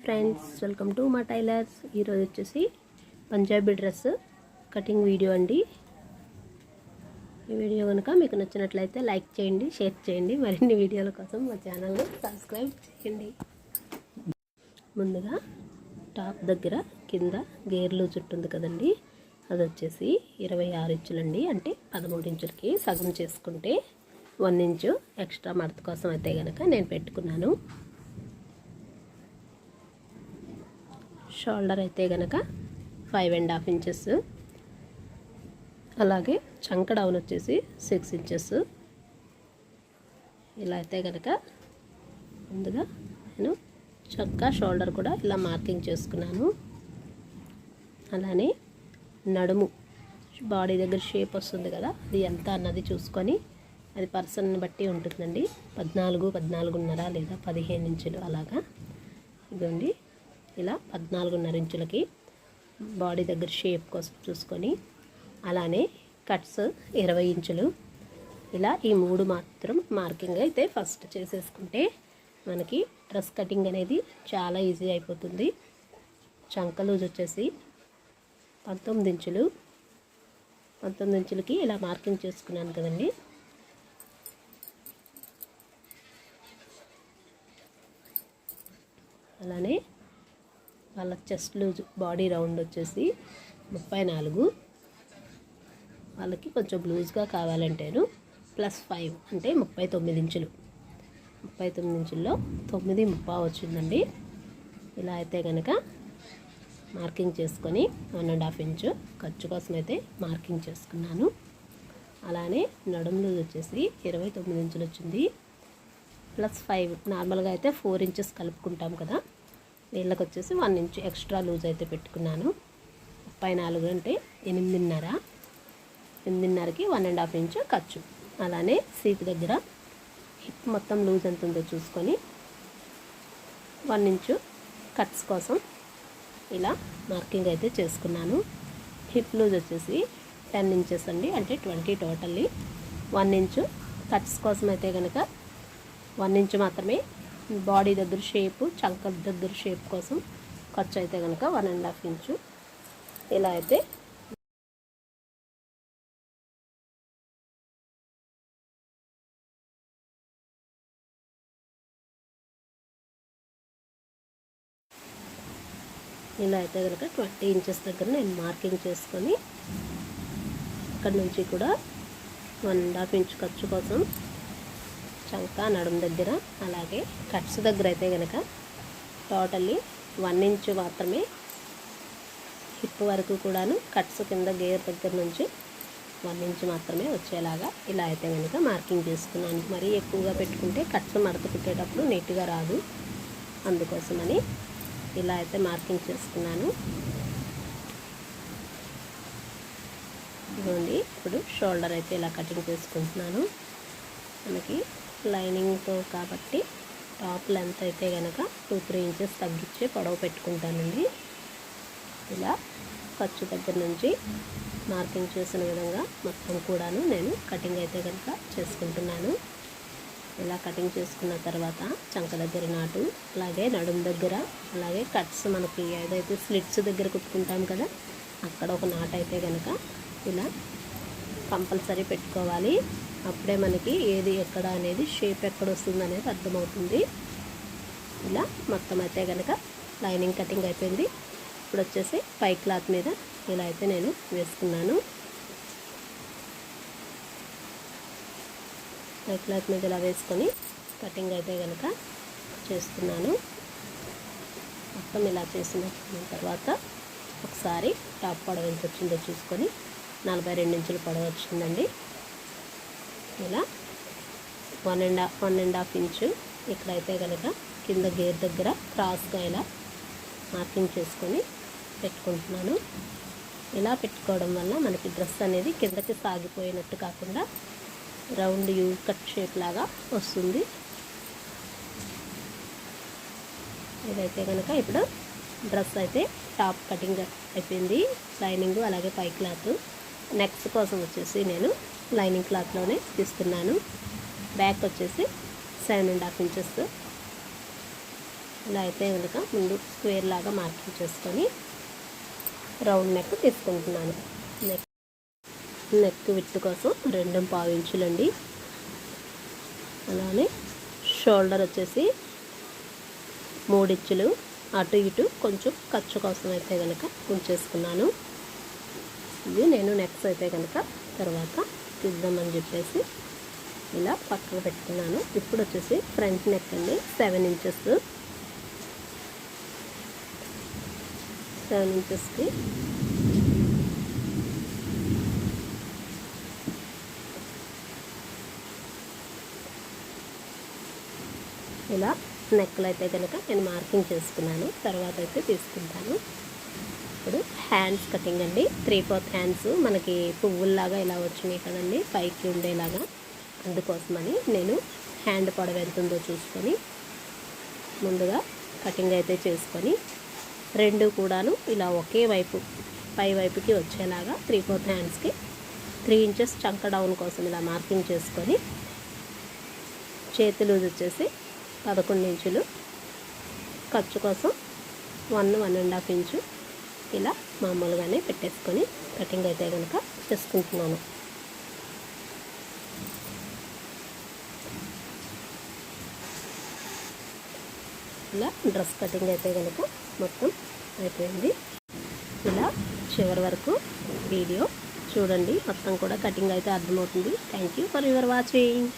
Friends, welcome to మా tailors. ఈరోజు వచ్చేసి పంజాబీ డ్రెస్ కటింగ్ వీడియో అండి. ఈ వీడియో కనుక మీకు నచ్చినట్లయితే లైక్ చేయండి, షేర్ చేయండి. మరిన్ని వీడియోల కోసం మా ఛానల్ని సబ్స్క్రైబ్ చేయండి. ముందుగా టాప్ దగ్గర కింద గేర్ లూజ్ ఉంటుంది కదండి, అది వచ్చేసి 26 ఇంచులండి. అంటే 13 ఇంచులకి సగం చేసుకుంటే 1 ఇంచు ఎక్స్ట్రా మడత కోసం అయితే కనుక నేను పెట్టుకున్నాను. షోల్డర్ అయితే కనుక 5.5 ఇంచెస్, అలాగే చంక డౌన్ వచ్చేసి 6 ఇంచెస్. ఇలా అయితే కనుక ముందుగా నేను చంక షోల్డర్ కూడా ఇలా మార్కింగ్ చేసుకున్నాను. అలానే నడుము బాడీ దగ్గర షేప్ వస్తుంది కదా, అది ఎంత అన్నది చూసుకొని, అది పర్సన్ని బట్టి ఉంటుందండి. 14, 14.5 లేదా 15 ఇంచులు అలాగా. ఇదండి ఇలా 14.5 ఇంచులకి బాడీ దగ్గర షేప్ కోసం చూసుకొని, అలానే కట్స్ 20 ఇంచులు. ఇలా ఈ 3 మాత్రం మార్కింగ్ అయితే ఫస్ట్ చేసేసుకుంటే మనకి డ్రెస్ కటింగ్ అనేది చాలా ఈజీ అయిపోతుంది. చంక లూజ్ వచ్చేసి 19 ఇంచులు. 19 ఇంచులకి ఇలా మార్కింగ్ చేసుకున్నాను కదండి. అలానే వాళ్ళ చెస్ట్ లూజ్ బాడీ రౌండ్ వచ్చేసి 34. వాళ్ళకి కొంచెం లూజ్గా కావాలంటేను +5 అంటే 39 ఇంచులు. 39 ఇంచుల్లో 9.5 వచ్చిందండి. ఇలా అయితే కనుక మార్కింగ్ చేసుకొని 1.5 ఇంచు ఖర్చు కోసం అయితే మార్కింగ్ చేసుకున్నాను. అలానే నడుము లూజ్ వచ్చేసి 29 ఇంచులు వచ్చింది. +5 నార్మల్గా అయితే 4 ఇంచెస్ కలుపుకుంటాం కదా, వీళ్ళకి వచ్చేసి 1 ఇంచు ఎక్స్ట్రా లూజ్ అయితే పెట్టుకున్నాను. 34 అంటే 8.5. 8.5కి 1.5 ఇంచు ఖర్చు. అలానే సీట్ దగ్గర హిప్ మొత్తం లూజ్ ఎంత ఉందో చూసుకొని 1 ఇంచు కట్స్ కోసం ఇలా మార్కింగ్ అయితే చేసుకున్నాను. హిప్ లూజ్ వచ్చేసి 10 ఇంచెస్ అండి, అంటే 20 టోటల్లీ. 1 ఇంచు కట్స్ కోసం అయితే కనుక 1 ఇంచు మాత్రమే. బాడీ దగ్గర షేపు, చంక దగ్గర షేప్ కోసం ఖర్చు అయితే కనుక 1.5 ఇంచు. ఇలా అయితే కనుక 20 ఇంచెస్ దగ్గర నేను మార్కింగ్ చేసుకొని, అక్కడ నుంచి కూడా 1.5 ఇంచు ఖర్చు కోసం చంక నడుము దగ్గర, అలాగే కట్స్ దగ్గర అయితే కనుక టోటల్లీ 1 ఇంచు మాత్రమే. హిప్ వరకు కూడాను కట్స్ కింద గేర్ దగ్గర నుంచి 1 ఇంచు మాత్రమే వచ్చేలాగా ఇలా అయితే కనుక మార్కింగ్ చేసుకున్నాను. మరీ ఎక్కువగా పెట్టుకుంటే కట్స్ మడత పెట్టేటప్పుడు నీట్గా రాదు, అందుకోసమని ఇలా అయితే మార్కింగ్ చేసుకున్నాను. ఇదిగోండి, ఇప్పుడు షోల్డర్ అయితే ఇలా కటింగ్ చేసుకుంటున్నాను. మనకి లైనింగ్తో కాబట్టి టాప్ లెంత్ అయితే కనుక 2-3 ఇంచెస్ తగ్గించి పొడవు పెట్టుకుంటానండి. ఇలా ఖర్చు దగ్గర నుంచి మార్కింగ్ చేసిన విధంగా మొత్తం కూడాను నేను కటింగ్ అయితే కనుక చేసుకుంటున్నాను. ఇలా కటింగ్ చేసుకున్న తర్వాత చంక దగ్గర నాటు, అలాగే నడుము దగ్గర, అలాగే కట్స్ మనకి ఏదైతే స్లిట్స్ దగ్గర కుట్టుకుంటాం కదా, అక్కడ ఒక నాటు అయితే కనుక ఇలా కంపల్సరీ పెట్టుకోవాలి. అప్పుడే మనకి ఏది ఎక్కడ అనేది షేప్ ఎక్కడ వస్తుంది అనేది అర్థమవుతుంది. ఇలా మొత్తం అయితే కనుక లైనింగ్ కటింగ్ అయిపోయింది. ఇప్పుడు వచ్చేసి పై క్లాత్ మీద ఇలా అయితే నేను వేసుకున్నాను. పై క్లాత్ మీద ఇలా వేసుకొని కటింగ్ అయితే కనుక చేస్తున్నాను. మొత్తం ఇలా చేసిన తర్వాత ఒకసారి టాప్ పొడవు ఎంత వచ్చిందో చూసుకొని 42 ఇంచులు పొడవు వచ్చిందండి. ఇలా 1.5 ఇంచు ఇక్కడైతే కనుక కింద గేర్ దగ్గర క్రాస్గా ఇలా మార్కింగ్ చేసుకొని పెట్టుకుంటున్నాను. ఇలా పెట్టుకోవడం వల్ల మనకి డ్రెస్ అనేది కిందకి సాగిపోయినట్టు కాకుండా రౌండ్ యూ కట్ షేప్ లాగా వస్తుంది. ఇదైతే కనుక ఇప్పుడు డ్రెస్ అయితే టాప్ కటింగ్ అయిపోయింది. లైనింగ్ అలాగే పై క్లాత్. నెక్స్ట్ కోసం వచ్చేసి నేను లైనింగ్ క్లాత్లోనే తీస్తున్నాను. బ్యాక్ వచ్చేసి 7.5 ఇంచెస్ ఇలా అయితే కనుక ముందు స్క్వేర్ లాగా మార్కింగ్ చేసుకొని రౌండ్ నెక్ తీసుకుంటున్నాను. నెక్ విడ్త్ కోసం 2.5 ఇంచులండి. అలానే షోల్డర్ వచ్చేసి 3 ఇంచులు అటు ఇటు కొంచెం ఖర్చు కోసం అయితే కనుక ఉంచేసుకున్నాను. ఇది నేను నెక్స్ అయితే కనుక తర్వాత తీద్దామని చెప్పేసి ఇలా పక్కన పెట్టుకున్నాను. ఇప్పుడు వచ్చేసి ఫ్రంట్ నెక్ అండి 7 ఇంచెస్. 7 ఇంచెస్కి ఇలా నెక్లు అయితే కనుక నేను మార్కింగ్ చేసుకున్నాను. తర్వాత అయితే తీసుకుంటాను. ఇప్పుడు హ్యాండ్స్ కటింగ్ అండి. 3/4 హ్యాండ్స్ మనకి పువ్వుల్లాగా ఇలా వచ్చినాయి కదండి పైకి ఉండేలాగా. అందుకోసమని నేను హ్యాండ్ పొడవు ఎంత ఉందో చూసుకొని ముందుగా కటింగ్ అయితే చేసుకొని రెండు కూడాను ఇలా ఒకే వైపు పై వైపుకి వచ్చేలాగా 3/4 హ్యాండ్స్కి 3 ఇంచెస్ చంక డౌన్ కోసం ఇలా మార్కింగ్ చేసుకొని చేతి లూజ్ వచ్చేసి 11 ఇంచులు, ఖర్చు కోసం 1.5 ఇంచు ఇలా మామూలుగానే పెట్టేసుకొని కటింగ్ అయితే కనుక చేసుకుంటున్నాను. ఇలా డ్రెస్ కటింగ్ అయితే కనుక మొత్తం అయిపోయింది. ఇలా చివరి వరకు వీడియో చూడండి, మొత్తం కూడా కటింగ్ అయితే అర్థమవుతుంది. Thank you for your watching.